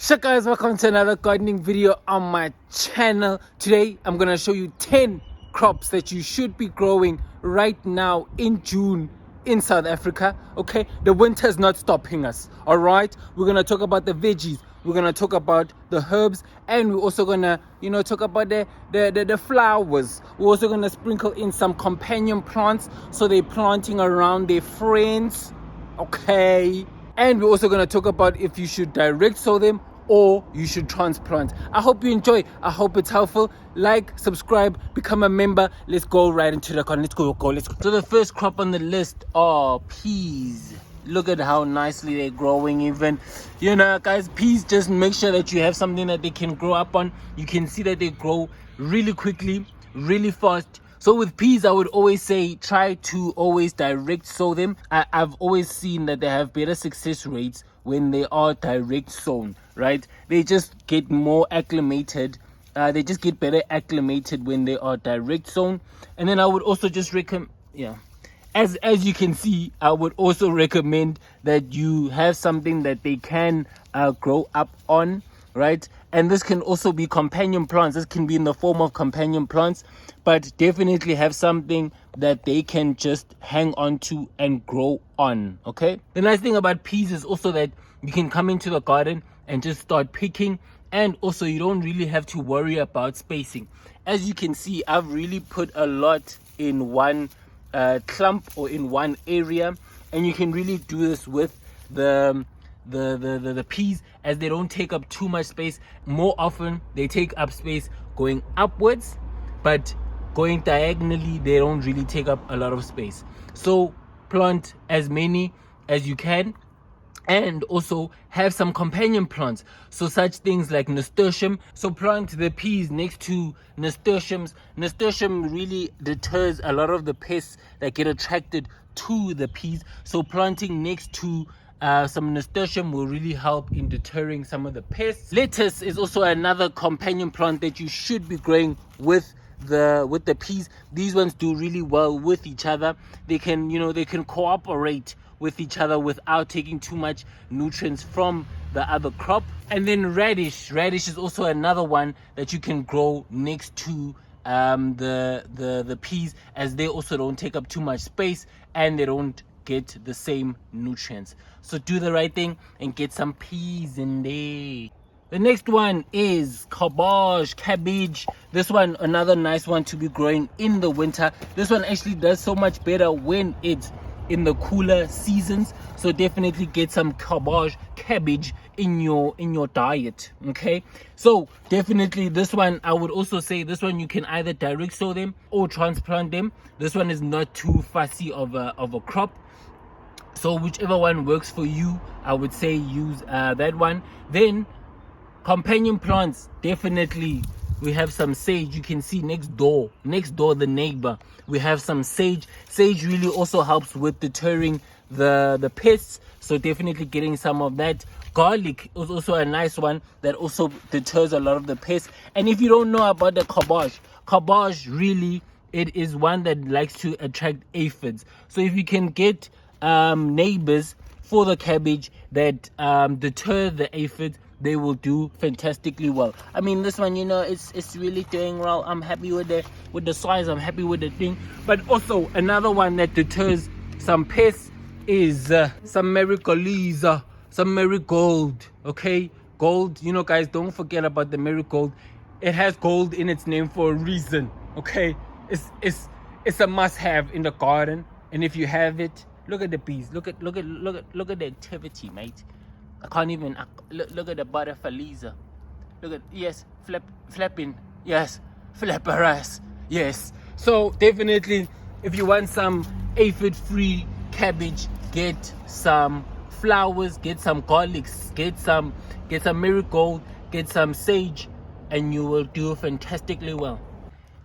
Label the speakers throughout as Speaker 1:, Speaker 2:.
Speaker 1: So guys, welcome to another gardening video on my channel. Today I'm gonna show you 10 crops that you should be growing right now in June in South Africa. Okay, the winter is not stopping us. All right, we're gonna talk about the veggies, we're gonna talk about the herbs, and we're also gonna talk about the flowers. We're also gonna sprinkle in some companion plants, so they're planting around their friends. Okay, and we're also going to talk about if you should direct sow them or you should transplant. I hope you enjoy. I hope it's helpful. Like, subscribe, become a member. Let's go right into the content. Let's go. So the first crop on the list are peas. Look at how nicely they're growing. Even guys, peas, just make sure that you have something that they can grow up on. You can see that they grow really quickly, really fast. So with peas, I would always say try to always direct sow them. I've always seen that they have better success rates when they are direct sown, right? They just get more acclimated. They just get better acclimated when they are direct sown. And then I would also just recommend, as you can see, I would also recommend that you have something that they can grow up on, right? And this can also be companion plants. This can be in the form of companion plants, but definitely have something that they can just hang on to and grow on. Okay, the nice thing about peas is also that you can come into the garden and just start picking, and also you don't really have to worry about spacing. As you can see, I've really put a lot in one clump or in one area, and you can really do this with the peas, as they don't take up too much space. More often they take up space going upwards, but going diagonally they don't really take up a lot of space. So plant as many as you can, and also have some companion plants, so such things like nasturtium. So plant the peas next to nasturtiums. Nasturtium really deters a lot of the pests that get attracted to the peas, so planting next to some nasturtium will really help in deterring some of the pests. Lettuce is also another companion plant that you should be growing with the peas. These ones do really well with each other. They can they can cooperate with each other without taking too much nutrients from the other crop. And then radish is also another one that you can grow next to the peas, as they also don't take up too much space and they don't get the same nutrients. So do the right thing and get some peas in there. The next one is cabbage. This one, another nice one to be growing in the winter. This one actually does so much better when it's in the cooler seasons, so definitely get some cabbage in your diet. Okay, so definitely this one, I would also say this one you can either direct sow them or transplant them. This one is not too fussy of a crop, so whichever one works for you, I would say use that one. Then companion plants, definitely we have some sage. You can see next door the neighbor, we have some sage. Sage really also helps with deterring the pests, so definitely getting some of that. Garlic is also a nice one that also deters a lot of the pests. And if you don't know about the cabbage, really it is one that likes to attract aphids. So if you can get neighbors for the cabbage that deter the aphids, they will do fantastically well. I mean, this one, it's really doing well. I'm happy with the size. I'm happy with the thing. But also another one that deters some pests is some marigolds, some marigold. Okay, gold. Guys, don't forget about the marigold. It has gold in its name for a reason. Okay, it's a must-have in the garden. And if you have it, look at the bees. Look at the activity, mate. I can't even look at the butterflies. Look at, yes, flapping, yes, flapperous, yes. So definitely, if you want some aphid-free cabbage, get some flowers, get some garlics, get some marigold, get some sage, and you will do fantastically well.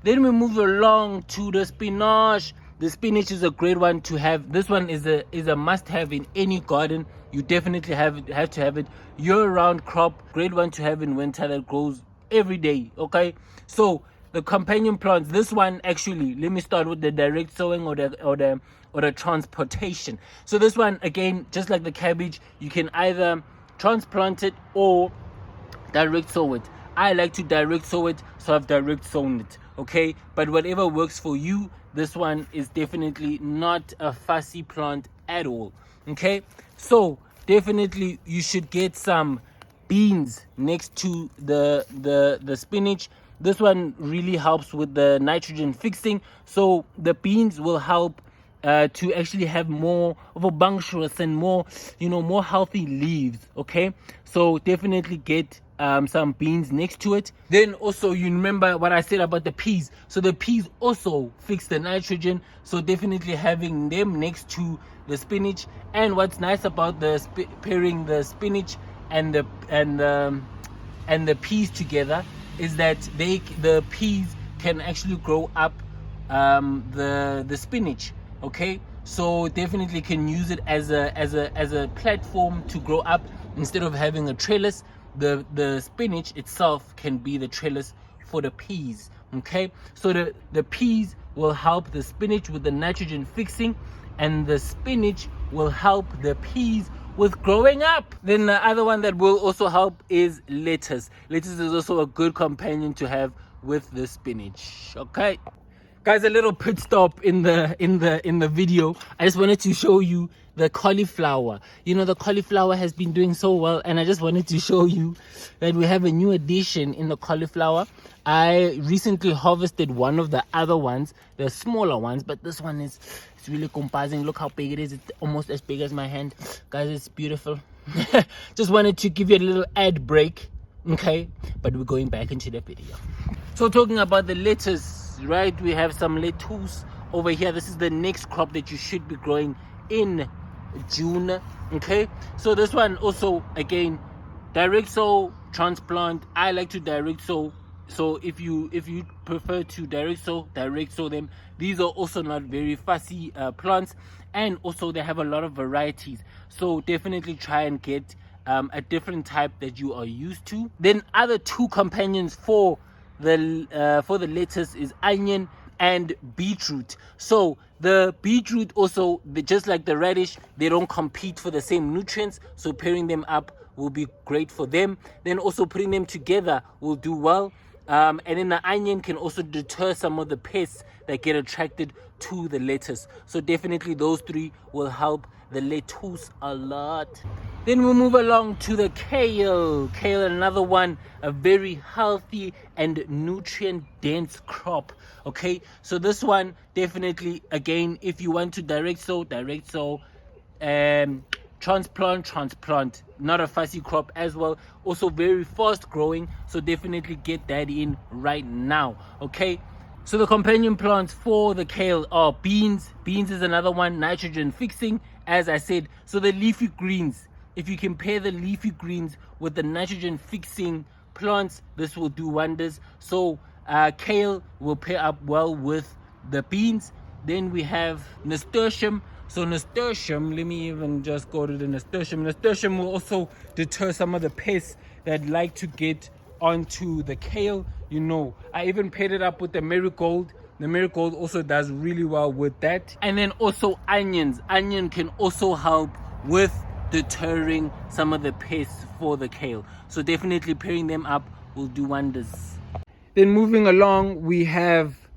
Speaker 1: Then we move along to the spinach. The spinach is a great one to have. This one is a must-have in any garden. You definitely have to have it. Year-round crop, great one to have in winter that grows every day. Okay, so the companion plants. This one actually, let me start with the direct sowing or the transportation. So this one, again, just like the cabbage, you can either transplant it or direct sow it. I like to direct sow it, so I've direct sown it. Okay, but whatever works for you, this one is definitely not a fussy plant at all. Okay, so definitely you should get some beans next to the spinach. This one really helps with the nitrogen fixing, so the beans will help to actually have more of a bunctious and more, more healthy leaves. Okay, so definitely get some beans next to it. Then also, you remember what I said about the peas, so the peas also fix the nitrogen, so definitely having them next to the spinach. And what's nice about the pairing the spinach and the peas together is that the peas can actually grow up the spinach. Okay, so definitely can use it as a platform to grow up. Instead of having a trellis, the spinach itself can be the trellis for the peas. Okay, so the peas will help the spinach with the nitrogen fixing, and the spinach will help the peas with growing up. Then the other one that will also help is lettuce. Lettuce is also a good companion to have with the spinach. Okay, guys, a little pit stop in the video. I just wanted to show you the cauliflower. The cauliflower has been doing so well, and I just wanted to show you that we have a new addition in the cauliflower. I recently harvested one of the other ones, the smaller ones, but this one it's really comprising. Look how big it is. It's almost as big as my hand, guys. It's beautiful. Just wanted to give you a little ad break. Okay, but we're going back into the video. So talking about the lettuce, right, we have some lettuce over here. This is the next crop that you should be growing in June. Okay, so this one also, again, direct sow, transplant. I like to direct sow, so if you prefer to direct sow them. These are also not very fussy plants, and also they have a lot of varieties, so definitely try and get a different type that you are used to. Then other two companions for the lettuce is onion and beetroot. So the beetroot also, just like the radish, they don't compete for the same nutrients, so pairing them up will be great for them. Then also putting them together will do well. And then the onion can also deter some of the pests that get attracted to the lettuce, so definitely those three will help the lettuce a lot. Then we'll move along to the kale. Kale, another one, a very healthy and nutrient dense crop. Okay, so this one definitely, again, if you want to direct sow, transplant, not a fussy crop as well, also very fast growing, so definitely get that in right now. Okay, so the companion plants for the kale are beans. Beans is another one, nitrogen fixing, as I said. So the leafy greens, if you can pair the leafy greens with the nitrogen fixing plants, this will do wonders. So kale will pair up well with the beans. Then we have nasturtium. So nasturtium, let me even just go to the nasturtium. Nasturtium will also deter some of the pests that like to get onto the kale. I even paired it up with the marigold. The marigold also does really well with that. And then also onions. Onion can also help with deterring some of the pests for the kale, so definitely pairing them up will do wonders. Then moving along, we have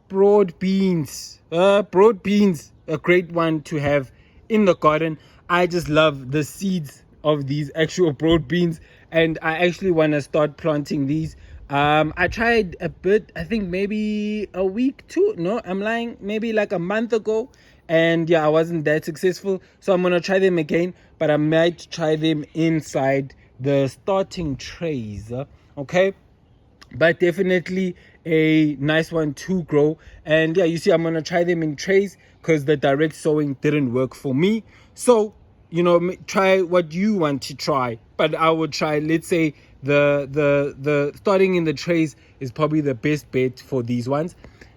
Speaker 1: broad beans. A great one to have in the garden. I just love the seeds of these actual broad beans, and I actually want to start planting these. I tried a bit, I think maybe a week, I'm lying, maybe like a month ago, and yeah, I wasn't that successful, so I'm gonna try them again, but I might try them inside the starting trays. Okay, but definitely a nice one to grow. And yeah, you see, I'm gonna try them in trays because the direct sowing didn't work for me. So try what you want to try, but I would try, let's say, the starting in the trays is probably the best bet for these ones.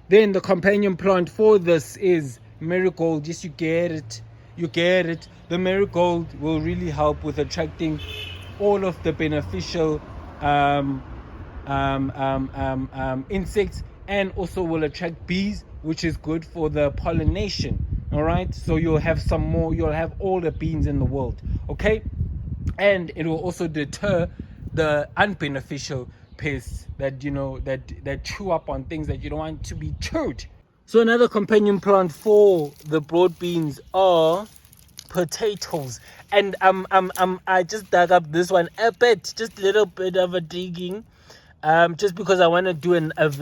Speaker 1: Then the companion plant for this is marigold. Yes, you get it. The marigold will really help with attracting all of the beneficial insects, and also will attract bees, which is good for the pollination. All right, so you'll have all the beans in the world. Okay, and it will also deter the unbeneficial pests that that chew up on things that you don't want to be chewed. So another companion plant for the broad beans are potatoes, and I just dug up this one a bit, just a little bit of a digging, just because I want to do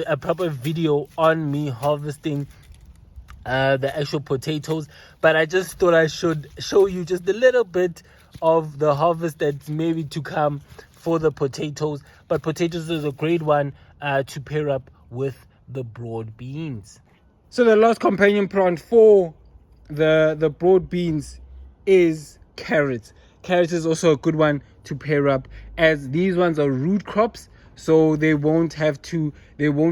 Speaker 1: a proper video on me harvesting the actual potatoes. But I just thought I should show you just a little bit of the harvest that's maybe to come for the potatoes. But potatoes is a great one to pair up with the broad beans. So the last companion plant for the broad beans is carrots. Carrots is also a good one to pair up, as these ones are root crops, so they won't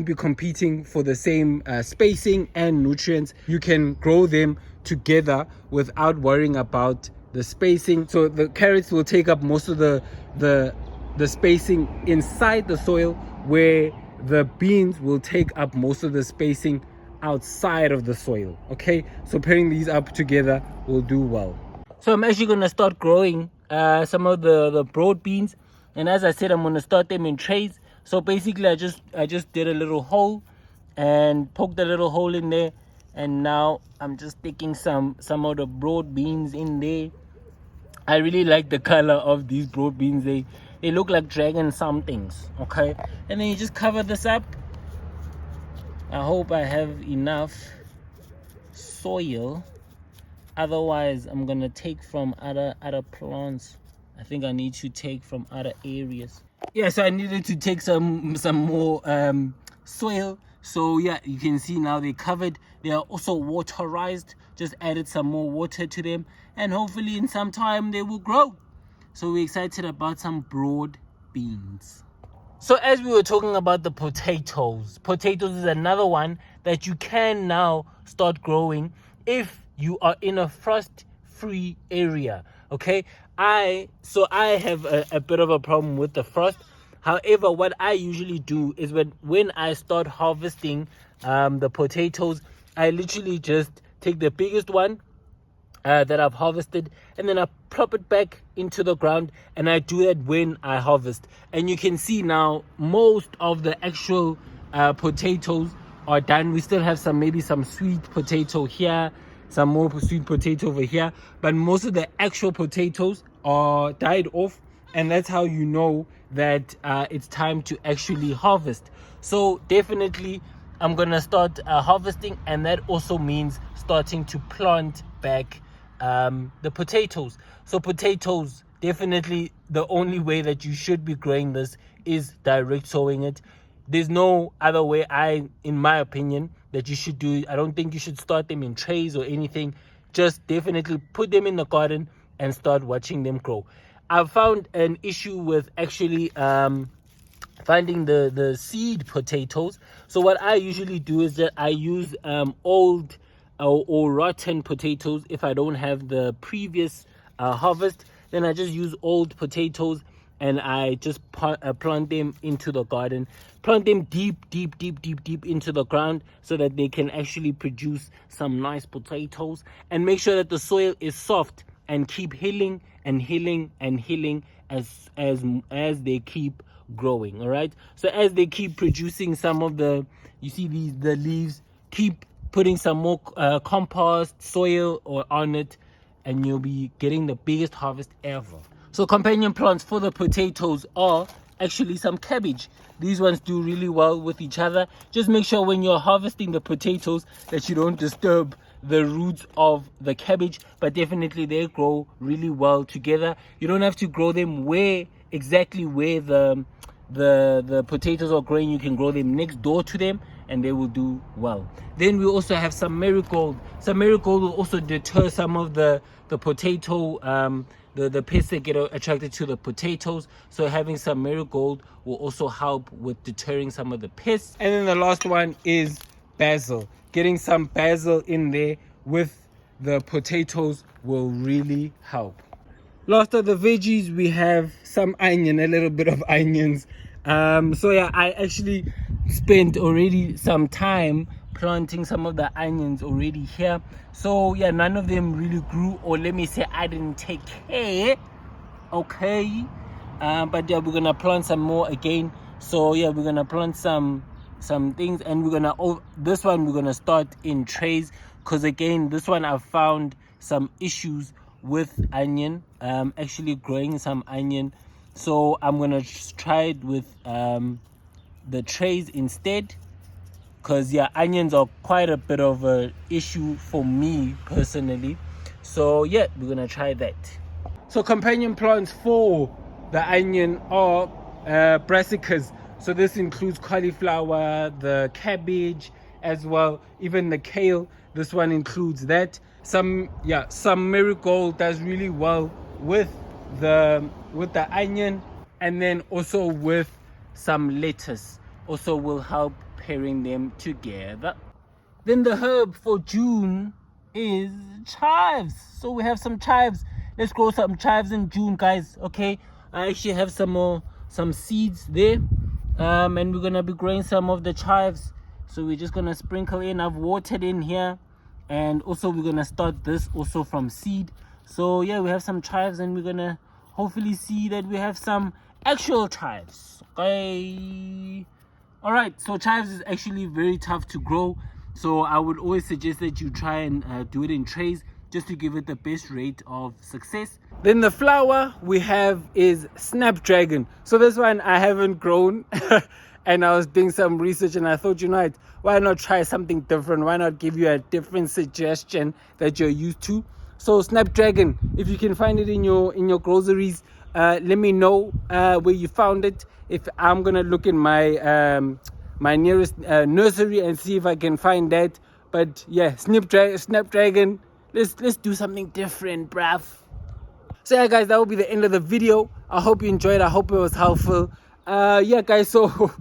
Speaker 1: be competing for the same spacing and nutrients. You can grow them together without worrying about the spacing. So the carrots will take up most of the spacing inside the soil, where the beans will take up most of the spacing outside of the soil. Okay, so pairing these up together will do well. So I'm actually going to start growing some of the broad beans, and as I said, I'm going to start them in trays. So basically I just did a little hole and poked a little hole in there, and now I'm just sticking some of the broad beans in there. I really like the color of these broad beans. They look like dragon somethings. Okay, and then you just cover this up. I hope I have enough soil, otherwise I'm gonna take from other plants. I think I need to take from other areas. Yeah, so I needed to take some more soil. So yeah, you can see now they're covered. They are also waterized. Just added some more water to them, and hopefully in some time they will grow. So we're excited about some broad beans. So as we were talking about the potatoes is another one that you can now start growing if you are in a frost-free area. Okay, I have a bit of a problem with the frost. However, what I usually do is when I start harvesting the potatoes, I literally just take the biggest one that I've harvested, and then I plop it back into the ground, and I do that when I harvest. And you can see now most of the actual potatoes are done. We still have maybe some sweet potato here, some more sweet potato over here, but most of the actual potatoes are died off, and that's how you know that it's time to actually harvest. So definitely I'm gonna start harvesting, and that also means starting to plant back the potatoes. So potatoes, definitely the only way that you should be growing this is direct sowing it. There's no other way, in my opinion, that you should do it. I don't think you should start them in trays or anything. Just definitely put them in the garden and start watching them grow. I've found an issue with actually finding the seed potatoes. So what I usually do is that I use old or rotten potatoes. If I don't have the previous harvest, then I just use old potatoes, and I just plant them into the garden. Plant them deep into the ground, so that they can actually produce some nice potatoes. And make sure that the soil is soft, and keep healing as they keep growing. All right, so as they keep producing some of the leaves, keep putting some more compost soil on it, and you'll be getting the biggest harvest ever. So companion plants for the potatoes are actually some cabbage. These ones do really well with each other. Just make sure when you're harvesting the potatoes that you don't disturb the roots of the cabbage, but definitely they grow really well together. You don't have to grow them exactly where the potatoes are growing. You can grow them next door to them, and they will do well. Then we also have some marigold. Some marigold will also deter some of the potato the pests that get attracted to the potatoes. So having some marigold will also help with deterring some of the pests. And then the last one is basil. Getting some basil in there with the potatoes will really help. Last of the veggies, we have some onion, a little bit of onions. So yeah, I actually spent already some time planting some of the onions already here. So yeah, none of them really grew, or let me say I didn't take care. Okay, but yeah, we're gonna plant some more again. So yeah, we're gonna plant some things, and we're gonna this one we're gonna start in trays, because again, this one I've found some issues with onion, actually growing some onion. So I'm gonna try it with the trays instead, because yeah, onions are quite a bit of a issue for me personally. So yeah, we're gonna try that. So companion plants for the onion are brassicas. So this includes cauliflower, the cabbage as well, even the kale. This one includes that. Some marigold does really well with the onion, and then also with some lettuce also will help pairing them together. Then the herb for June is chives. So we have some chives. Let's grow some chives in June, guys. Okay, I actually have some seeds there, and we're gonna be growing some of the chives. So we're just gonna sprinkle in. I've watered in here, and also we're gonna start this also from seed. So yeah, we have some chives, and we're gonna hopefully see that we have some actual chives. Okay, all right. So chives is actually very tough to grow, so I would always suggest that you try and do it in trays, just to give it the best rate of success. Then the flower we have is Snapdragon. So this one I haven't grown and I was doing some research, and I thought, you know what, why not try something different? Why not give you a different suggestion that you're used to? So Snapdragon, if you can find it in your groceries, let me know where you found it. If I'm gonna look in my my nearest nursery and see if I can find that. But yeah, Snapdragon, let's do something different, bruv. So yeah, guys, that will be the end of the video. I hope you enjoyed. I hope it was helpful. Yeah, guys, so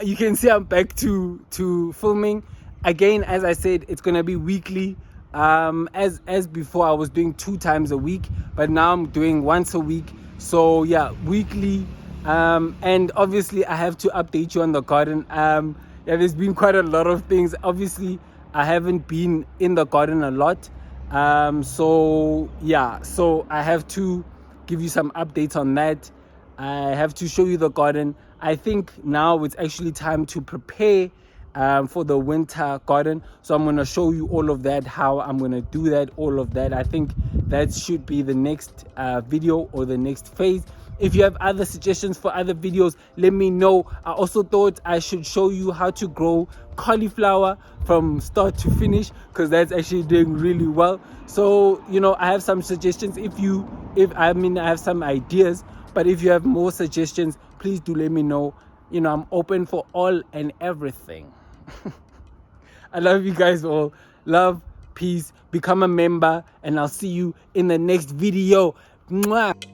Speaker 1: you can see I'm back to filming again. As I said, it's gonna be weekly. As before, I was doing 2 times a week, but now I'm doing once a week. So yeah, weekly. And obviously I have to update you on the garden. Yeah, there's been quite a lot of things. Obviously I haven't been in the garden a lot, so yeah, so I have to give you some updates on that. I have to show you the garden. I think now it's actually time to prepare for the winter garden, so I'm going to show you all of that, how I'm going to do that, all of that. I think that should be the next video, or the next phase. If you have other suggestions for other videos, let me know. I also thought I should show you how to grow cauliflower from start to finish, because that's actually doing really well. So you know, I have some suggestions. I have some ideas, but if you have more suggestions, please do let me know. You know, I'm open for all and everything. I love you guys all. Love, peace, become a member, and I'll see you in the next video. Mwah.